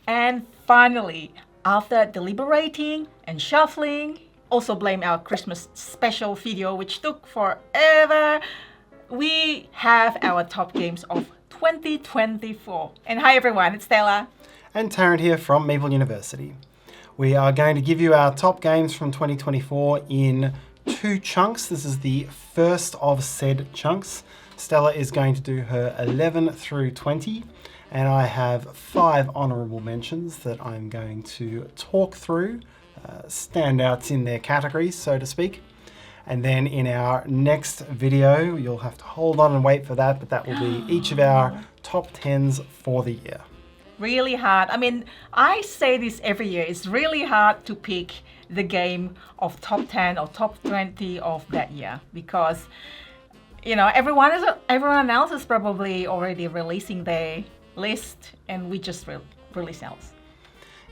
And finally, after deliberating and shuffling, also blame our Christmas special video which took forever, we have our top games of 2024. And hi everyone, it's Stella. And Tarrant here from Meeple University. We are going to give you our top games from 2024 in 2 chunks. This is the first of said chunks. Stella is going to do her 11 through 20, and I have 5 honourable mentions that I'm going to talk through, standouts in their categories, so to speak. And then in our next video, you'll have to hold on and wait for that, but that will be each of our top 10s for the year. Really hard. I mean, I say this every year. It's really hard to pick the game of top 10 or top 20 of that year because, you know, everyone else is probably already releasing their list and we just release ours.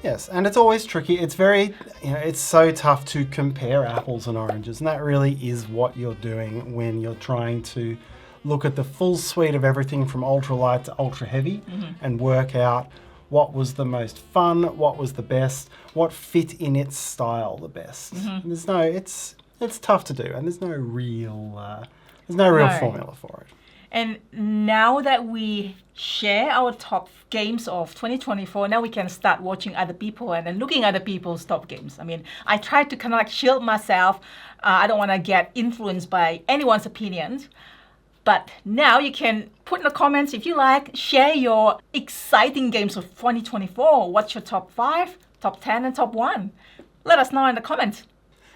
Yes, and it's always tricky. It's very, it's so tough to compare apples and oranges, and that really is what you're doing when you're trying to look at the full suite of everything from ultralight to ultra heavy and work out what was the most fun, what was the best, what fit in its style the best. There's no, it's tough to do, and there's no real formula for it. And now that we share our top games of 2024, now we can start watching other people and then looking at other people's top games. I mean, I try to kind of like shield myself. I don't want to get influenced by anyone's opinions. But now you can put in the comments if you like, share your exciting games of 2024. What's your top 5, top 10, and top 1? Let us know in the comments.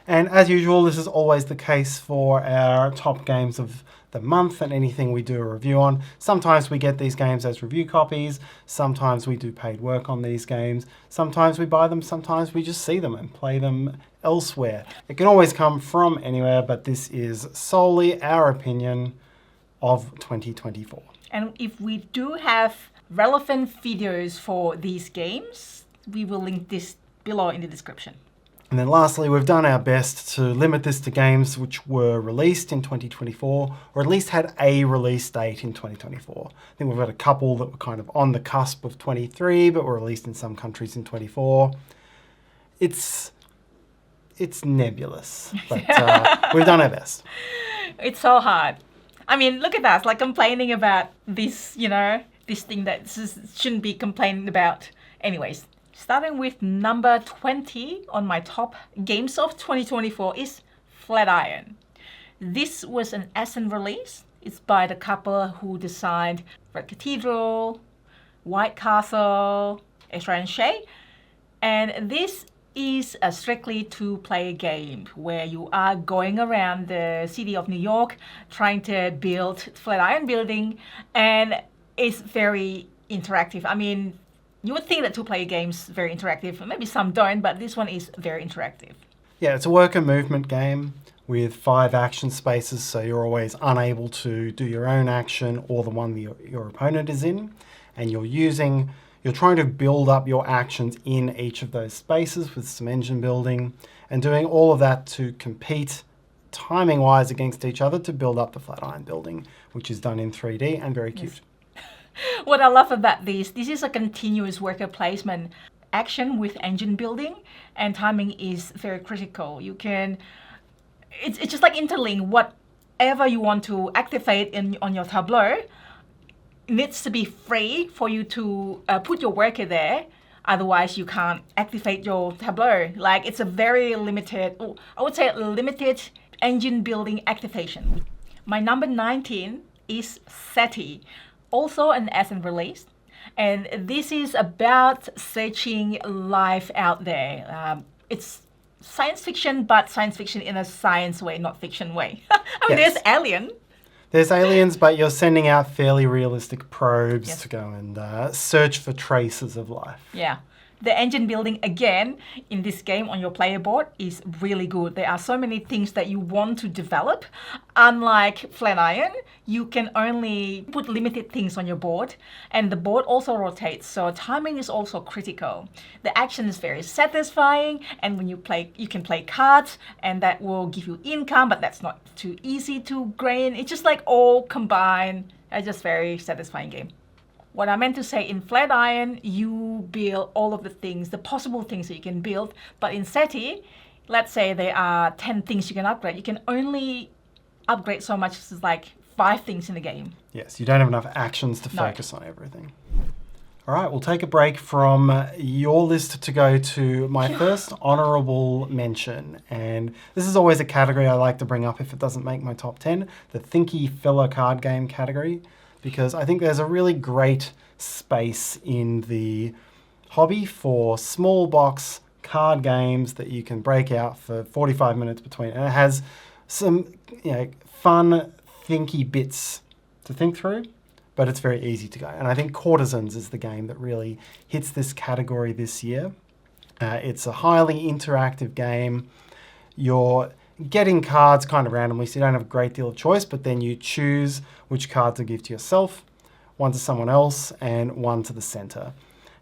And as usual, this is always the case for our top games of the month and anything we do a review on. Sometimes we get these games as review copies. Sometimes we do paid work on these games. Sometimes we buy them. Sometimes we just see them and play them elsewhere. It can always come from anywhere, but this is solely our opinion of 2024. And if we do have relevant videos for these games, we will link this below in the description. And then lastly, we've done our best to limit this to games which were released in 2024, or at least had a release date in 2024. I think we've got a couple that were kind of on the cusp of 23, but were released in some countries in 24. It's nebulous, but we've done our best. It's so hard. I mean, look at us, like complaining about this, this thing that shouldn't be complaining about. Anyways, starting with number 20 on my top games of 2024 is Flatiron. This was an Essen release. It's by the couple who designed Red Cathedral, White Castle, Ezra and Shay. And this is a strictly two-player game where you are going around the city of New York trying to build Flatiron building, and it's very interactive. I mean, you would think that two-player games very interactive. Maybe some don't, but this one is very interactive. Yeah, it's a work and movement game with 5 action spaces, so you're always unable to do your own action or the one your opponent is in, and you're trying to build up your actions in each of those spaces with some engine building and doing all of that to compete timing-wise against each other to build up the Flatiron building, which is done in 3D and very cute. Yes. What I love about this is a continuous worker placement action with engine building, and timing is very critical. It's just like interlink whatever you want to activate on your tableau. Needs to be free for you to put your worker there. Otherwise, you can't activate your tableau. Like, it's a very limited, I would say limited engine building activation. My number 19 is SETI, also an Essen release. And this is about searching life out there. It's science fiction, but science fiction in a science way, not fiction way. I mean, Yes. There's Alien. There's aliens, but you're sending out fairly realistic probes to go and search for traces of life. Yeah. The engine building, again, in this game on your player board is really good. There are so many things that you want to develop. Unlike Flatiron, you can only put limited things on your board, and the board also rotates, so timing is also critical. The action is very satisfying, and when you play, you can play cards, and that will give you income, but that's not too easy to gain. It's just like all combined. It's just very satisfying game. What I meant to say, in Flatiron, you build all of the things, the possible things that you can build. But in SETI, let's say there are 10 things you can upgrade. You can only upgrade so much as like 5 things in the game. Yes, you don't have enough actions to focus on everything. All right, we'll take a break from your list to go to my first honourable mention. And this is always a category I like to bring up if it doesn't make my top 10, the Thinky Filler card game category, because I think there's a really great space in the hobby for small box card games that you can break out for 45 minutes between. And it has some fun, thinky bits to think through, but it's very easy to go. And I think Courtesans is the game that really hits this category this year. It's a highly interactive game. You're getting cards kind of randomly, so you don't have a great deal of choice, but then you choose which card to give to yourself, one to someone else, and one to the center.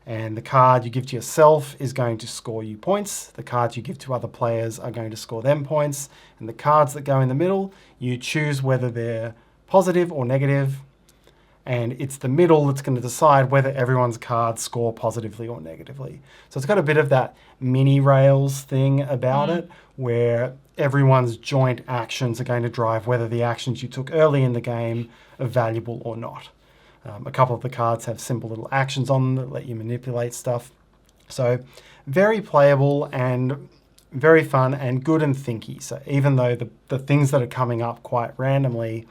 And the card you give to yourself is going to score you points. The cards you give to other players are going to score them points. And the cards that go in the middle, you choose whether they're positive or negative. And it's the middle that's going to decide whether everyone's cards score positively or negatively. So it's got a bit of that mini rails thing about it, where everyone's joint actions are going to drive whether the actions you took early in the game are valuable or not. A couple of the cards have simple little actions on them that let you manipulate stuff. So very playable and very fun and good and thinky. So even though the things that are coming up quite randomly,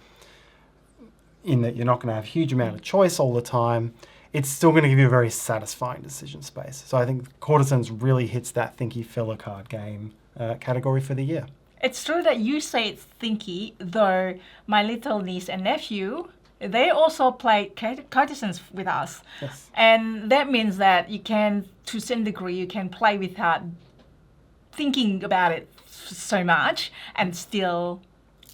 in that you're not going to have a huge amount of choice all the time, it's still going to give you a very satisfying decision space. So I think Courtesans really hits that thinky filler card game category for the year. It's true that you say it's thinky, though my little niece and nephew, they also play Courtesans with us. Yes. And that means that you can, to some degree, you can play without thinking about it so much and still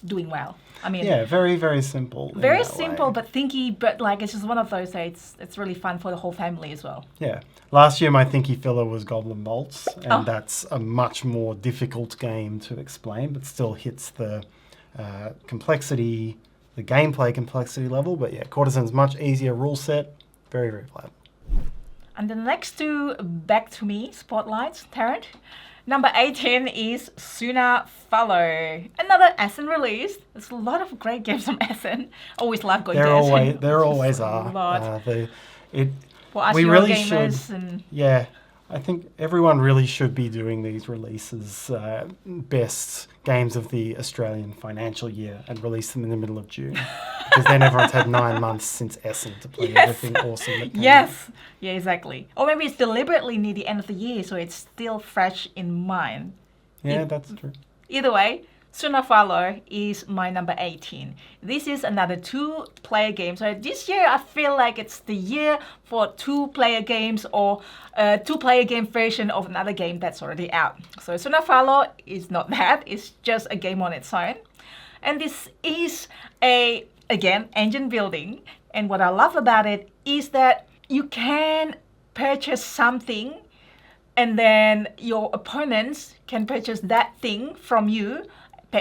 doing well. I mean, yeah, very, very simple. Very simple, but thinky, but like it's just one of those that it's really fun for the whole family as well. Yeah. Last year, my thinky filler was Goblin Bolts, and that's a much more difficult game to explain, but still hits the complexity, the gameplay complexity level. But yeah, Courtesan's much easier rule set, very, very playable. And the next two back to me spotlights, Tarrant. Number 18 is Sooner Follow. Another Essen release. There's a lot of great games from Essen. Always love going to Essen. There always are. For us we Euro really gamers should. Yeah, I think everyone really should be doing these releases, best games of the Australian financial year, and release them in the middle of June. Because then everyone's had 9 months since Essen to play everything awesome that came out. Yeah, exactly. Or maybe it's deliberately near the end of the year, so it's still fresh in mind. Yeah, that's true. Either way, Sooner Follow is my number 18. This is another 2-player game. So this year, I feel like it's the year for 2-player games or a 2-player game version of another game that's already out. So Sooner Follow is not that. It's just a game on its own. And this is again, engine building. And what I love about it is that you can purchase something and then your opponents can purchase that thing from you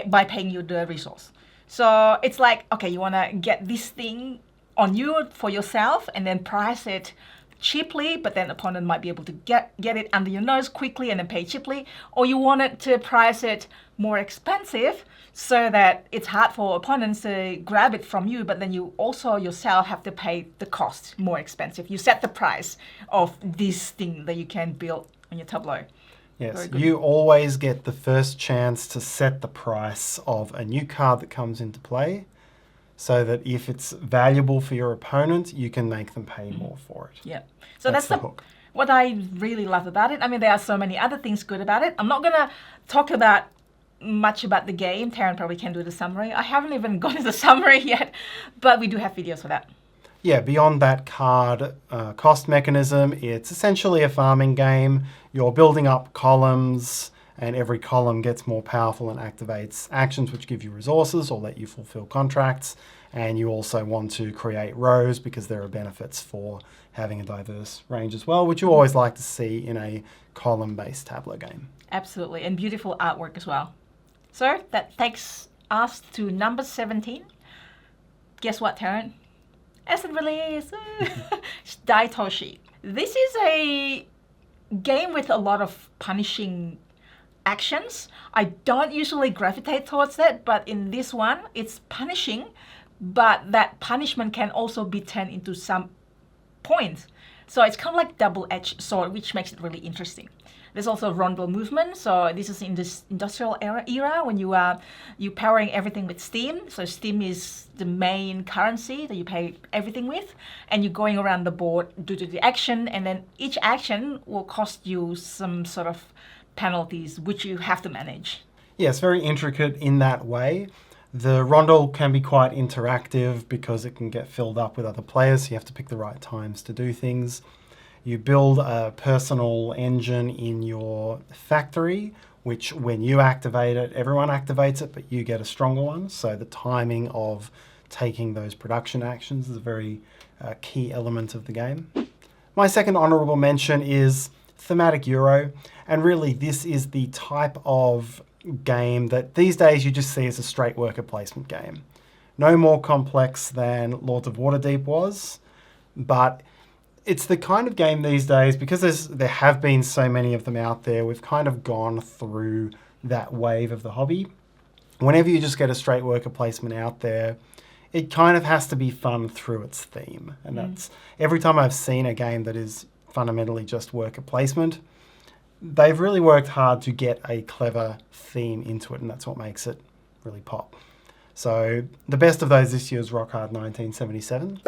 by paying you the resource. So it's like, okay, you want to get this thing on you for yourself and then price it cheaply, but then opponent might be able to get it under your nose quickly and then pay cheaply. Or you want it to price it more expensive so that it's hard for opponents to grab it from you, but then you also yourself have to pay the cost more expensive. You set the price of this thing that you can build on your tableau. Yes, you always get the first chance to set the price of a new card that comes into play, so that if it's valuable for your opponent, you can make them pay more for it. Yeah. So that's the hook. What I really love about it. I mean, there are so many other things good about it. I'm not going to talk about much about the game. Tarrant probably can do the summary. I haven't even gone to the summary yet, but we do have videos for that. Yeah, beyond that card cost mechanism, it's essentially a farming game. You're building up columns, and every column gets more powerful and activates actions which give you resources or let you fulfill contracts. And you also want to create rows because there are benefits for having a diverse range as well, which you always like to see in a column-based tableau game. Absolutely, and beautiful artwork as well. So that takes us to number 17. Guess what, Tarrant? As it really is. Daitoshi. This is a game with a lot of punishing actions. I don't usually gravitate towards that, but in this one, it's punishing, but that punishment can also be turned into some points. So it's kind of like double-edged sword, which makes it really interesting. There's also rondel movement. So this is in this industrial era when you powering everything with steam. So steam is the main currency that you pay everything with, and you're going around the board due to the action, and then each action will cost you some sort of penalties which you have to manage. Yeah, it's very intricate in that way. The rondel can be quite interactive because it can get filled up with other players, so you have to pick the right times to do things. You build a personal engine in your factory, which when you activate it, everyone activates it, but you get a stronger one. So the timing of taking those production actions is a very key element of the game. My second honourable mention is thematic Euro, and really this is the type of game that these days you just see as a straight worker placement game. No more complex than Lords of Waterdeep was, but it's the kind of game these days, because there have been so many of them out there, we've kind of gone through that wave of the hobby. Whenever you just get a straight worker placement out there, it kind of has to be fun through its theme. And that's every time I've seen a game that is fundamentally just worker placement, they've really worked hard to get a clever theme into it, and that's what makes it really pop. So the best of those this year is Rock Hard 1977.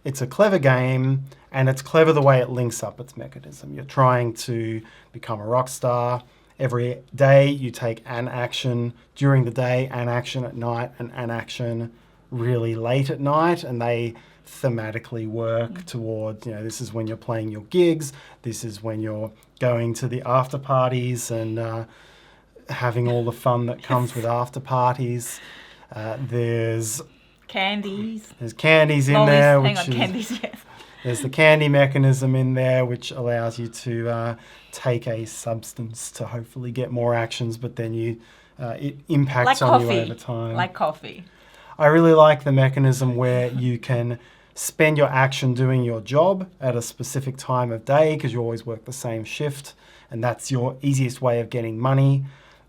It's a clever game, and it's clever the way it links up its mechanism. You're trying to become a rock star. Every day you take an action during the day, an action at night, and an action really late at night, and they thematically work towards, this is when you're playing your gigs, this is when you're going to the after parties and having all the fun that comes with after parties. There's candies. There's candies in there. There's the candy mechanism in there, which allows you to take a substance to hopefully get more actions, but then it impacts like on coffee. You over time. Like coffee. I really like the mechanism where you can spend your action doing your job at a specific time of day, because you always work the same shift, and that's your easiest way of getting money.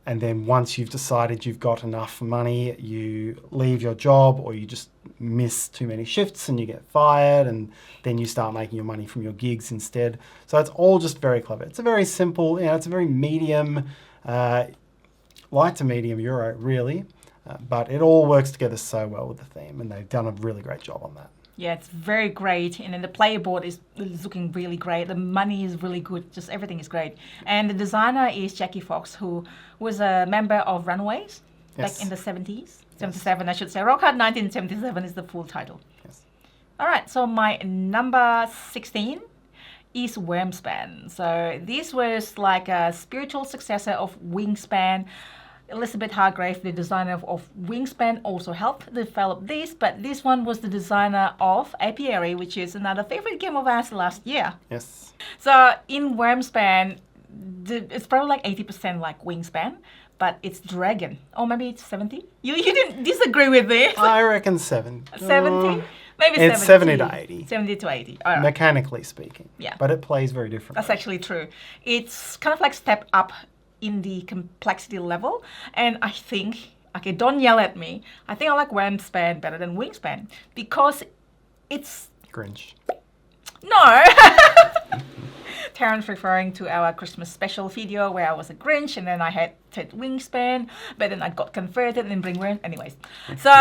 And then once you've decided you've got enough money, you leave your job, or you just miss too many shifts and you get fired, and then you start making your money from your gigs instead. So it's all just very clever. It's a very simple, it's a very medium, light to medium Euro, really. But it all works together so well with the theme, and they've done a really great job on that. Yeah, it's very great. And then the player board is looking really great. The money is really good. Just everything is great. And the designer is Jackie Fox, who was a member of Runaways back in the 70s. 77, I should say. Rock Hard 1977 is the full title. Yes. All right, so my number 16 is Wormspan. So this was like a spiritual successor of Wingspan. Elizabeth Hargrave, the designer of Wingspan, also helped develop this, but this one was the designer of Apiary, which is another favorite game of ours last year. Yes. So in Wormspan, it's probably like 80% like Wingspan, but it's dragon. Or maybe it's 70? You didn't disagree with this? I reckon 7. 70? Maybe it's 70 to 80. 70 to 80. All right. Mechanically speaking. Yeah. But it plays very differently. That's actually true. It's kind of like step up in the complexity level, and I think, okay, don't yell at me, I think I like Wormspan better than Wingspan because it's... Grinch. No! Tarrant's referring to our Christmas special video where I was a Grinch and then I had Wingspan, but then I got converted and bring Worm. Anyways, so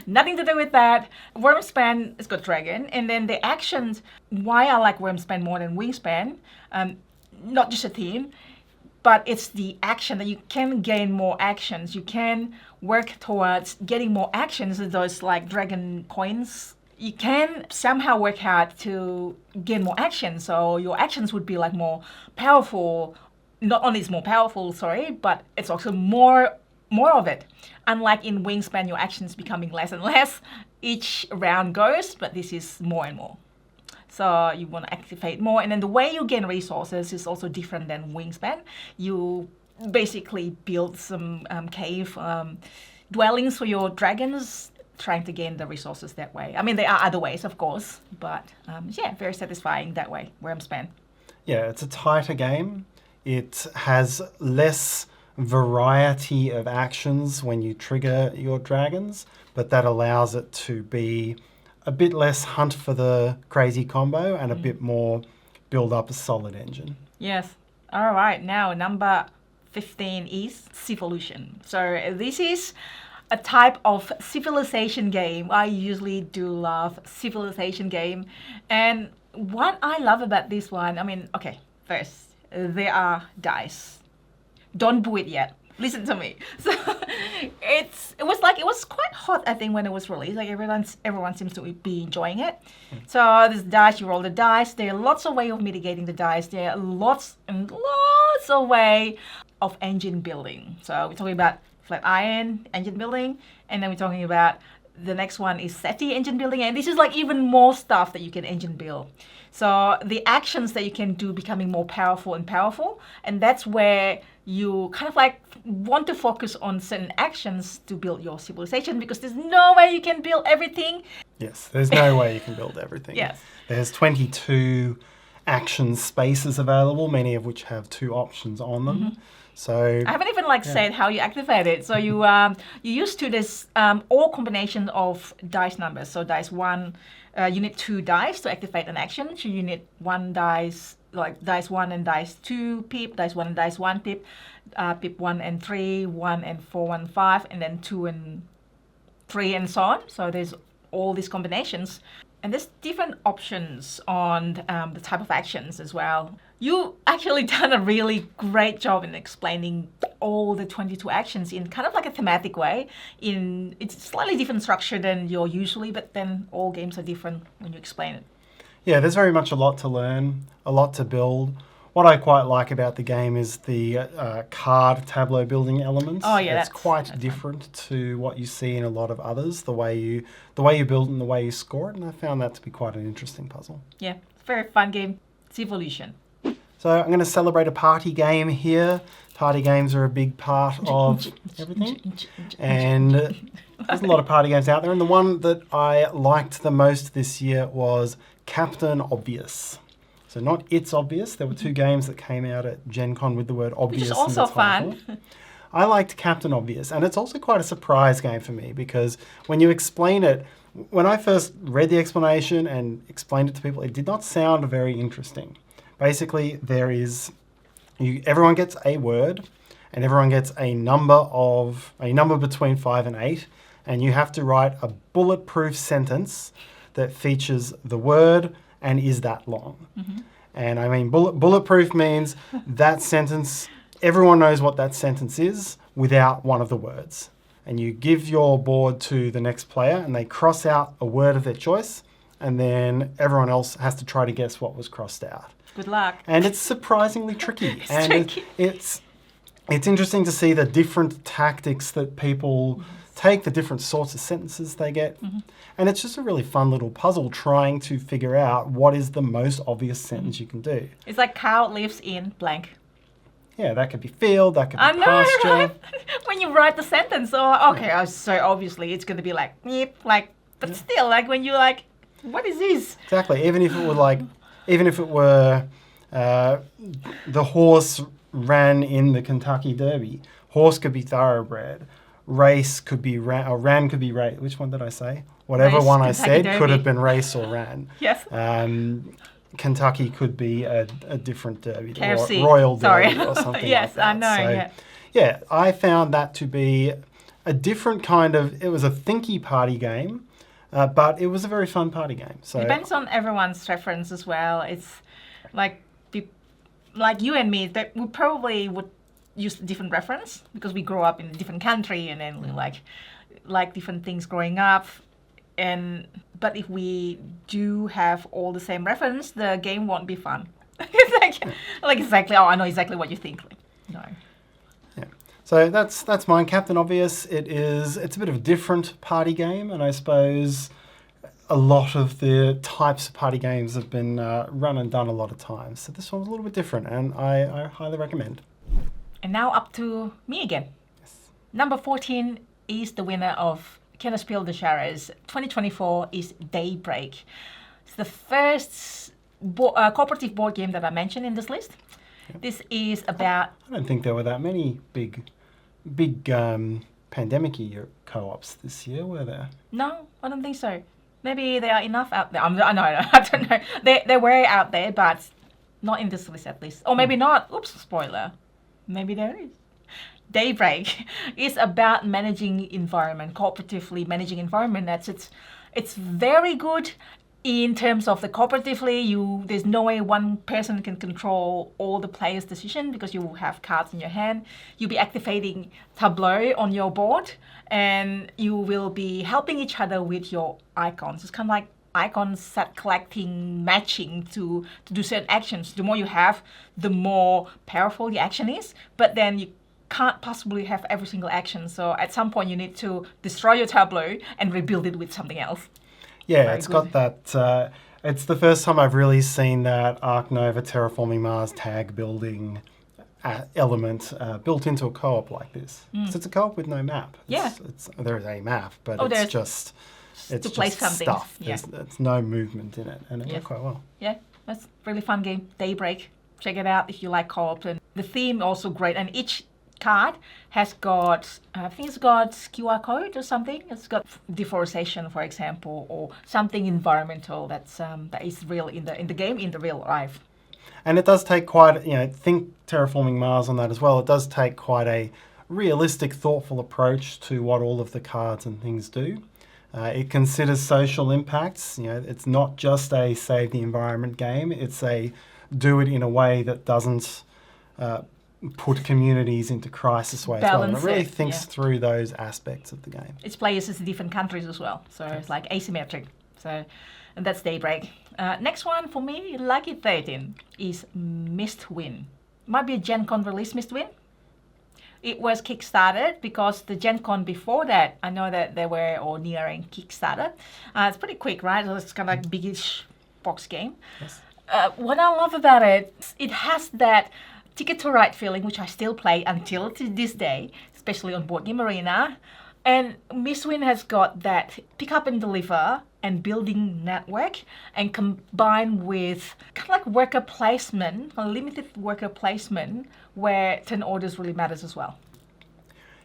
nothing to do with that. Wormspan has got dragon, and then the actions, why I like Wormspan more than Wingspan, not just a theme, but it's the action that you can gain more actions. You can work towards getting more actions, those like dragon coins. You can somehow work hard to gain more actions. So your actions would be like more powerful. Not only is more powerful, but it's also more of it. Unlike in Wingspan, your actions becoming less and less. Each round goes, but this is more and more. So you want to activate more, and then the way you gain resources is also different than Wingspan. You basically build some cave dwellings for your dragons trying to gain the resources that way. I mean, there are other ways, of course, but yeah, very satisfying that way, where I'm spent. Yeah, it's a tighter game. It has less variety of actions when you trigger your dragons, but that allows it to be a bit less hunt for the crazy combo and a bit more build up a solid engine. Yes. All right. Now, number 15 is Civolution. So this is a type of civilization game. I usually do love civilization game. And what I love about this one, I mean, okay, first, there are dice. Don't boo it yet. Listen to me. So it was quite hot, I think, when it was released. Like everyone seems to be enjoying it. So this dice, you roll the dice. There are lots of ways of mitigating the dice. There are lots and lots of ways of engine building. So we're talking about flat iron engine building, and then we're talking about the next one is SETI engine building, and this is like even more stuff that you can engine build. So the actions that you can do becoming more powerful, and that's where you kind of like want to focus on certain actions to build your civilization, because there's no way you can build everything. Yes, there's no way you can build everything. Yes. There's 22 action spaces available, many of which have 2 options on them. So I haven't even said how you activate it. So you use to this all combination of dice numbers. So dice 1, you need 2 dice to activate an action. So you need 1 dice, like dice 1 and dice 2 pip, dice 1 and dice 1 pip, pip 1 and 3, 1 and 4, 1 and 5, and then 2 and 3 and so on. So there's all these combinations. And there's different options on the type of actions as well. You actually done a really great job in explaining all the 22 actions in kind of like a thematic way. It's slightly different structure than your usually, but then all games are different when you explain it. yeah, there's very much a lot to learn, a lot to build. What I quite like about the game is the card tableau building elements. Oh yeah, it's quite different to what you see in a lot of others. The way you build and the way you score it, and I found that to be quite an interesting puzzle. Yeah, it's a very fun game. Civolution. So I'm going to celebrate a party game here. Party games are a big part of everything, and there's a lot of party games out there. And the one that I liked the most this year was Captain Obvious. So not It's Obvious. There were 2 games that came out at Gen Con with the word obvious. Which is also fun. I liked Captain Obvious, and it's also quite a surprise game for me, because when you explain it, when I first read the explanation and explained it to people, it did not sound very interesting. Basically, everyone gets a word, and everyone gets a number between 5 and 8, and you have to write a bulletproof sentence that features the word and is that long. And I mean, bulletproof means that sentence, everyone knows what that sentence is without one of the words. And you give your board to the next player, and they cross out a word of their choice, and then everyone else has to try to guess what was crossed out. Good luck. And it's surprisingly tricky. It's and tricky. It's interesting to see the different tactics that people take, the different sorts of sentences they get. And it's just a really fun little puzzle trying to figure out what is the most obvious sentence you can do. It's like cow lives in blank. Yeah, that could be field, that could be I know, pasture. right? When you write the sentence, so obviously it's going to be like, yep, like, but still, like when you like, what is this? Exactly. Even if it were the horse ran in the Kentucky Derby, horse could be thoroughbred, race could be ran, or ran could be race. Which one did I say? Whatever Race, one I Kentucky said Derby. could have been race or ran. Yes. Kentucky could be a different derby, KFC. Royal Sorry. Derby or something Yes, like that. I know, So, yeah. yeah, I found that to be a different kind of, it was a thinky party game, but it was a very fun party game. So Depends on everyone's preference as well. It's like you and me, that we probably would use a different reference because we grow up in a different country, and then we like different things growing up. But if we do have all the same reference, the game won't be fun. It's like exactly. Oh, I know exactly what you think. Like, no. yeah. So that's mine, Captain Obvious. It's a bit of a different party game, and I suppose a lot of the types of party games have been run and done a lot of times. So this one's a little bit different, and I highly recommend. And now up to me again. Yes. Number 14 is the winner of Can I spill the shadows? 2024 is Daybreak. It's the first cooperative board game that I mentioned in this list. Yep. This is about... I don't think there were that many big pandemic-y co-ops this year, were there? No, I don't think so. Maybe there are enough out there. I don't know. There were out there, but not in this list at least. Or maybe not. Oops, spoiler. Maybe there is. Daybreak is about managing environment, cooperatively managing environment. It's very good in terms of the cooperatively. There's no way one person can control all the players' decision because you will have cards in your hand. You'll be activating tableau on your board, and you will be helping each other with your icons. It's kind of like icons set collecting, matching to do certain actions. The more you have, the more powerful the action is. But then you can't possibly have every single action. So at some point you need to destroy your tableau and rebuild it with something else. Yeah, very it's good. Got that. It's the first time I've really seen that Ark Nova Terraforming Mars tag building element built into a co-op like this. So it's a co-op with no map. There is a map, but it's just stuff. Yeah. There's no movement in it, and it worked quite well. Yeah, that's a really fun game. Daybreak. Check it out if you like co-op. And the theme also great, and each card has got, I think it's got QR code or something. It's got deforestation, for example, or something environmental that is real in the game, in the real life. And it does take quite, think Terraforming Mars on that as well. It does take quite a realistic, thoughtful approach to what all of the cards and things do. It considers social impacts. It's not just a save the environment game. It's a do it in a way that doesn't put communities into crisis way as well. And it really thinks through those aspects of the game. Its players is different countries as well, so it's like asymmetric. So, and that's Daybreak. Next one for me, Lucky 13, is Mistwind. Might be a Gen Con release, Mistwind. It was Kickstarted because the Gen Con before that, I know that they were all nearing Kickstarter. It's pretty quick, right? So it's kind of like biggish box game. Yes. What I love about it, it has that Ticket to Ride feeling, which I still play until to this day, especially on Board Game Arena. And Mistwind has got that pick up and deliver and building network, and combined with kind of like worker placement, a limited worker placement, where turn orders really matters as well.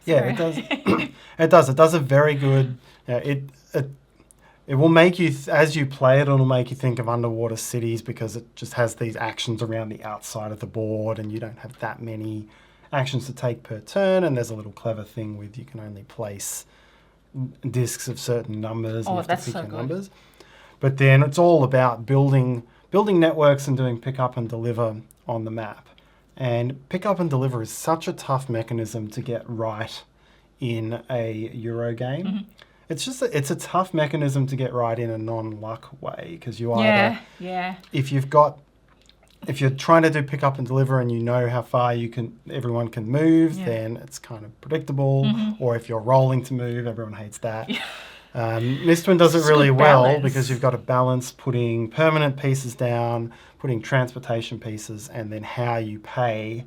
Yeah, it does. It does. It does a very good. It will make you, as you play it, it'll make you think of underwater cities because it just has these actions around the outside of the board, and you don't have that many actions to take per turn. And there's a little clever thing with you can only place discs of certain numbers. And you have to pick your numbers. But then it's all about building networks and doing pick up and deliver on the map. And pick up and deliver is such a tough mechanism to get right in a Euro game. Mm-hmm. It's a tough mechanism to get right in a non-luck way because you either if you're trying to do pick up and deliver and you know how far everyone can move, then it's kind of predictable. Mm-hmm. Or if you're rolling to move, everyone hates that. Yeah. Mistwind does it really well because you've got to balance putting permanent pieces down, putting transportation pieces, and then how you pay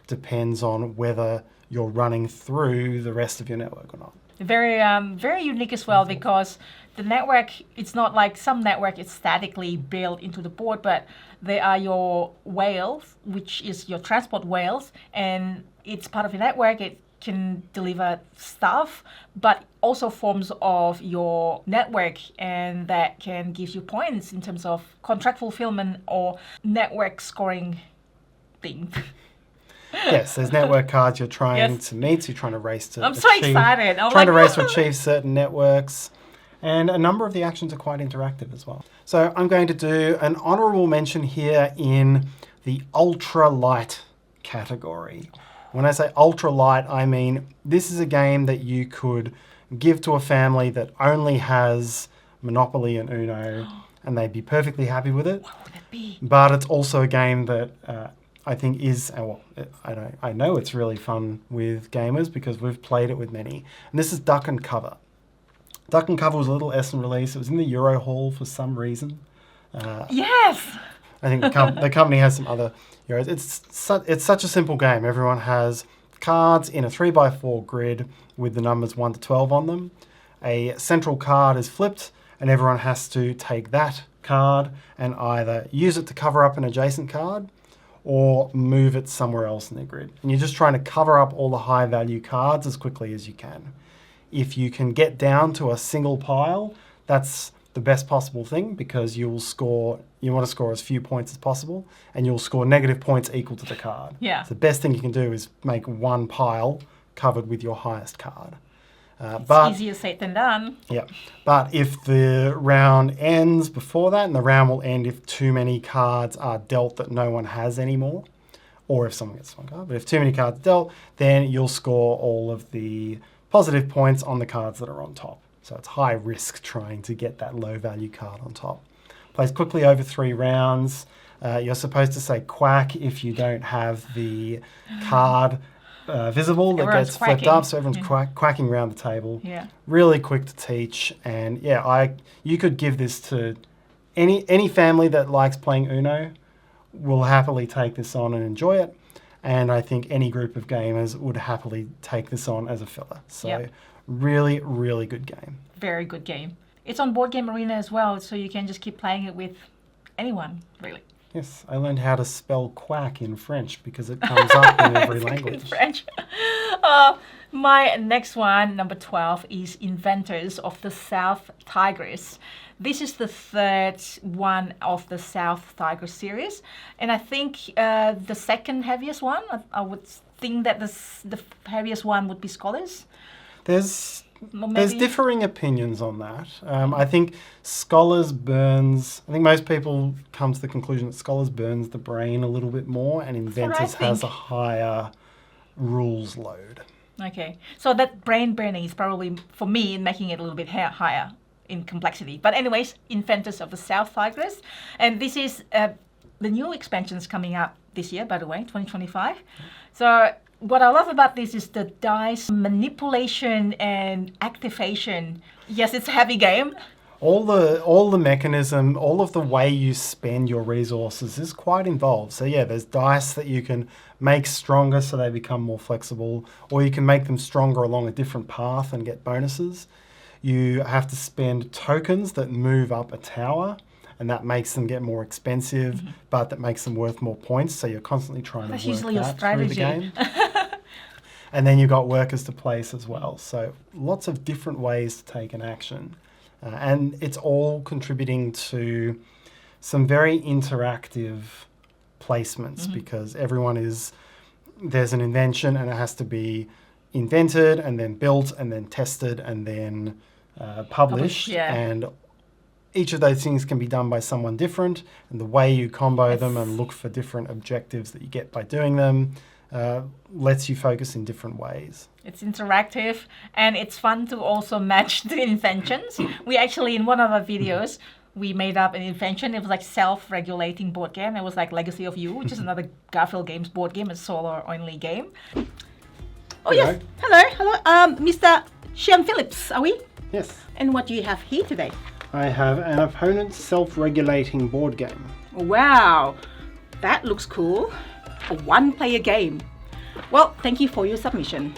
depends on whether you're running through the rest of your network or not. Very, very unique as well because the network, it's not like some network is statically built into the board, but they are your whales, which is your transport whales, and it's part of your network. It can deliver stuff, but also forms of your network, and that can give you points in terms of contract fulfillment or network scoring thing. Yes, there's network cards you're trying to meet, so you're trying to race to I'm so excited. Race to achieve certain networks. And a number of the actions are quite interactive as well. So I'm going to do an honourable mention here in the ultra light category. When I say ultra light, I mean this is a game that you could give to a family that only has Monopoly and Uno, and they'd be perfectly happy with it. What would it be? But it's also a game that I think is, I know it's really fun with gamers because we've played it with many. And this is Duck and Cover. Duck and Cover was a little Essen release. It was in the Euro Hall for some reason. Yes! I think the company has some other Euros. It's such a simple game. Everyone has cards in a 3x4 grid with the numbers 1 to 12 on them. a central card is flipped and everyone has to take that card and either use it to cover up an adjacent card or move it somewhere else in their grid. And you're just trying to cover up all the high value cards as quickly as you can. If you can get down to a single pile, that's the best possible thing because you want to score as few points as possible and you'll score negative points equal to the card. Yeah. So the best thing you can do is make one pile covered with your highest card. It's easier said than done. Yeah, but if the round ends before that, and the round will end if too many cards are dealt that no one has anymore, or if someone gets one card, but if too many cards are dealt, then you'll score all of the positive points on the cards that are on top. So it's high risk trying to get that low value card on top. Plays quickly over 3 rounds. You're supposed to say quack if you don't have the card visible that Everyone's gets flipped quacking. up, so everyone's quacking around the table. Yeah. Really quick to teach, and yeah, you could give this to any family that likes playing Uno will happily take this on and enjoy it, and I think any group of gamers would happily take this on as a filler. So Yep. really, really good game. Very good game. It's on Board Game Arena as well, so you can just keep playing it with anyone, really. Yes, I learned how to spell quack in French because it comes up in every In language. French. My next one, number 12, is Inventors of the South Tigris. This is the third one of the South Tigris series, and I think the second heaviest one. I would think that the heaviest one would be Scholars. There's Or There's maybe- differing opinions on that. I think Scholars burns... I think most people come to the conclusion that Scholars burns the brain a little bit more and Inventors has a think. higher rules load. Okay, so that brain burning is probably, for me, making it a little bit higher in complexity. But anyways, Inventors of the South Tigris. And this is the new expansions coming out this year, by the way, 2025. So what I love about this is the dice manipulation and activation. Yes, it's a heavy game. All the mechanism, all of the way you spend your resources is quite involved. So yeah, there's dice that you can make stronger so they become more flexible, or you can make them stronger along a different path and get bonuses. You have to spend tokens that move up a tower, and that makes them get more expensive, but that makes them worth more points. So you're constantly trying That's to work usually your that through the strategy. game. And then you've got workers to place as well. So lots of different ways to take an action. And it's all contributing to some very interactive placements because there's an invention and it has to be invented and then built and then tested and then published. yeah. And each of those things can be done by someone different, and the way you combo them and look for different objectives that you get by doing them lets you focus in different ways. It's interactive and it's fun to also match the inventions. We actually, in one of our videos, we made up an invention. It was like self-regulating board game. It was like Legacy of You, which is another Garfield Games board game, a solo-only game. Oh yes, hello, Mr. Sean Phillips, are we? Yes. And what do you have here today? I have an opponent self-regulating board game. Wow, that looks cool. A one-player game. Well, thank you for your submission.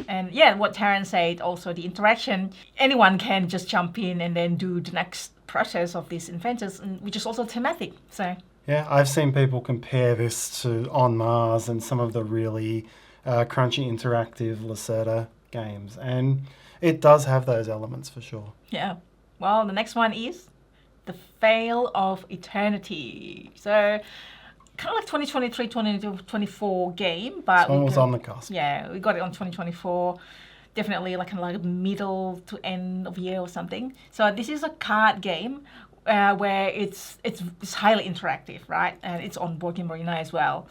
And yeah, what Tarrant said, also the interaction, anyone can just jump in and then do the next process of these inventors, which is also thematic. So Yeah, I've seen people compare this to On Mars and some of the really crunchy interactive Lacerda games, and it does have those elements for sure. yeah. Well, the next one is The Veil of Eternity. So kind of like 2023, 2024 game, but This one was on the cusp. yeah, we got it on 2024. Definitely like a middle to end of year or something. So this is a card game where it's highly interactive, right? And it's on Board Game Arena as well.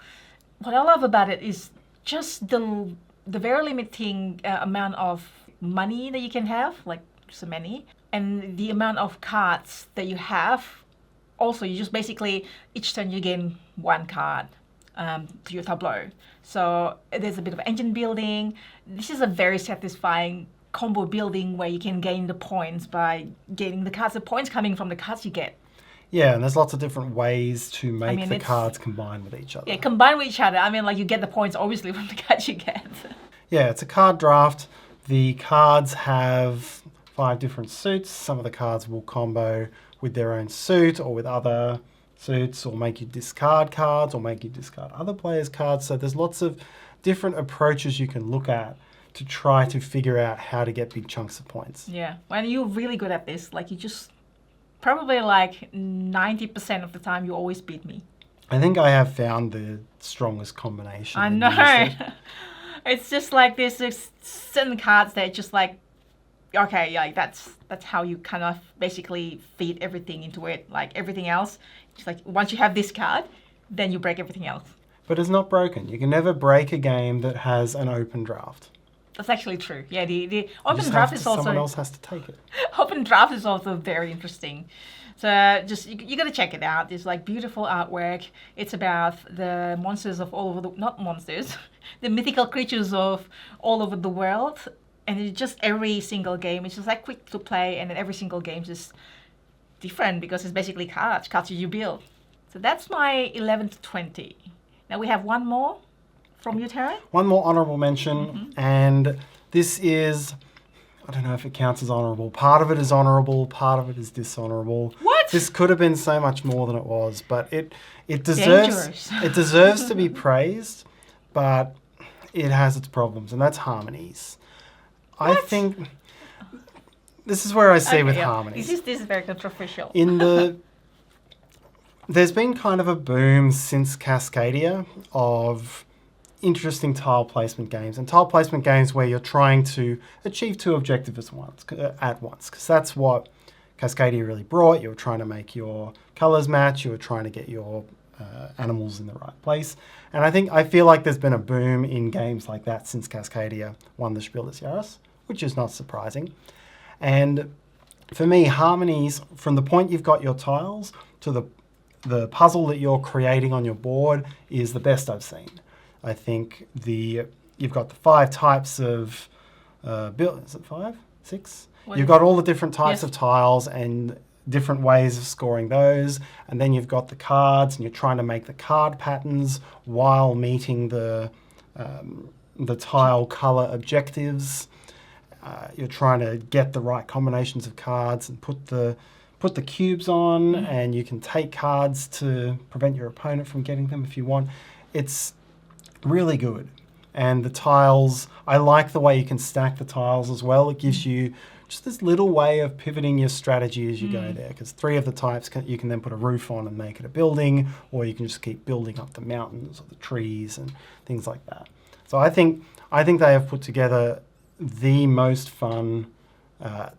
What I love about it is just the very limiting amount of money that you can have, like so many, and the amount of cards that you have. Also, you just basically, each turn you gain one card to your tableau. So there's a bit of engine building. This is a very satisfying combo building where you can gain the points by getting the cards. The points coming from the cards you get. Yeah, and there's lots of different ways to make mean, the it's- cards combine with each other. Yeah, combine with each other. I mean, like you get the points obviously from the cards you get. Yeah, it's a card draft. The cards have 5 different suits. Some of the cards will combo with their own suit or with other suits, or make you discard cards, or make you discard other players' cards. So there's lots of different approaches you can look at to try to figure out how to get big chunks of points. Yeah, when you're really good at this, like you just probably like 90% of the time you always beat me. I think I have found the strongest combination. I know. It's just like there's certain cards that just like, okay, like that's how you kind of basically feed everything into it. Like everything else, just like once you have this card, then you break everything else. But it's not broken. You can never break a game that has an open draft. That's actually true. Yeah, the open draft is also... Someone else has to take it. Open draft is also very interesting. So just, you got to check it out. There's like beautiful artwork. It's about the monsters of all over the... Not monsters. The mythical creatures of all over the world. And it's just every single game. It's just like quick to play. And then every single game is just different because it's basically cards you build. So that's my 11 to 20. Now we have one more. From you, Tarrant? One more honourable mention, and this is, I don't know if it counts as honourable. Part of it is honourable, part of it is dishonourable. What? This could have been so much more than it was, but it deserves to be praised, but it has its problems, and that's harmonies. What? I think this is where I see with harmonies. This is very controversial. There's been kind of a boom since Cascadia of interesting tile placement games, and tile placement games where you're trying to achieve 2 objectives at once, because that's what Cascadia really brought. You were trying to make your colours match, you were trying to get your animals in the right place, and I feel like there's been a boom in games like that since Cascadia won the Spiel des Jahres, which is not surprising. And for me, harmonies, from the point you've got your tiles to the puzzle that you're creating on your board, is the best I've seen. I think you've got the 5 types of is it 5? 6? You've got all the different types of tiles and different ways of scoring those, and then you've got the cards, and you're trying to make the card patterns while meeting the tile color objectives. You're trying to get the right combinations of cards and put the cubes on, and you can take cards to prevent your opponent from getting them if you want. It's really good. And the tiles, I like the way you can stack the tiles as well. It gives you just this little way of pivoting your strategy as you go there, because 3 of the types you can then put a roof on and make it a building, or you can just keep building up the mountains or the trees and things like that. So I think they have put together the most fun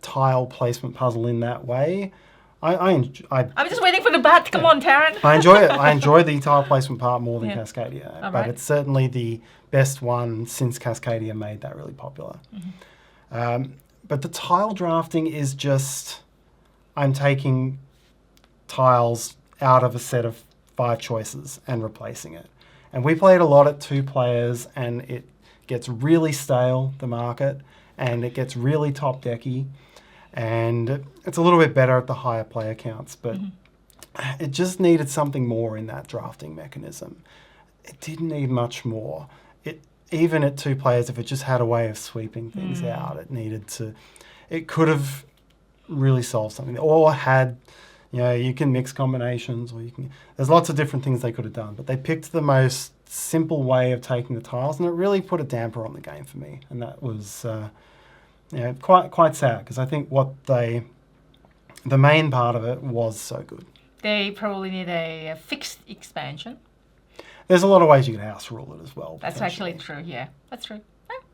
tile placement puzzle in that way. I'm just waiting for the bat. Come on, Tarrant. I enjoy it. I enjoy the tile placement part more than Cascadia, All but right. it's certainly the best one since Cascadia made that really popular. But the tile drafting is just, I'm taking tiles out of a set of 5 choices and replacing it. And we played a lot at 2 players, and it gets really stale, the market, and it gets really top-decky. And it's a little bit better at the higher player counts, but it just needed something more in that drafting mechanism. It didn't need much more. Even at 2 players, if it just had a way of sweeping things out, it could have really solved something. Or had, you can mix combinations, or there's lots of different things they could have done, but they picked the most simple way of taking the tiles, and it really put a damper on the game for me. And that was quite sad, because I think the main part of it was so good. They probably need a fixed expansion. There's a lot of ways you can house rule it as well. That's actually true, yeah. That's true.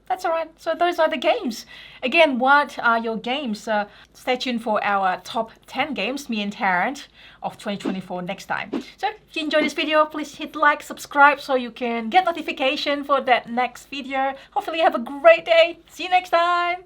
That's all right. So those are the games. Again, what are your games? Stay tuned for our top 10 games, me and Tarrant, of 2024 next time. So if you enjoyed this video, please hit like, subscribe, so you can get notification for that next video. Hopefully you have a great day. See you next time.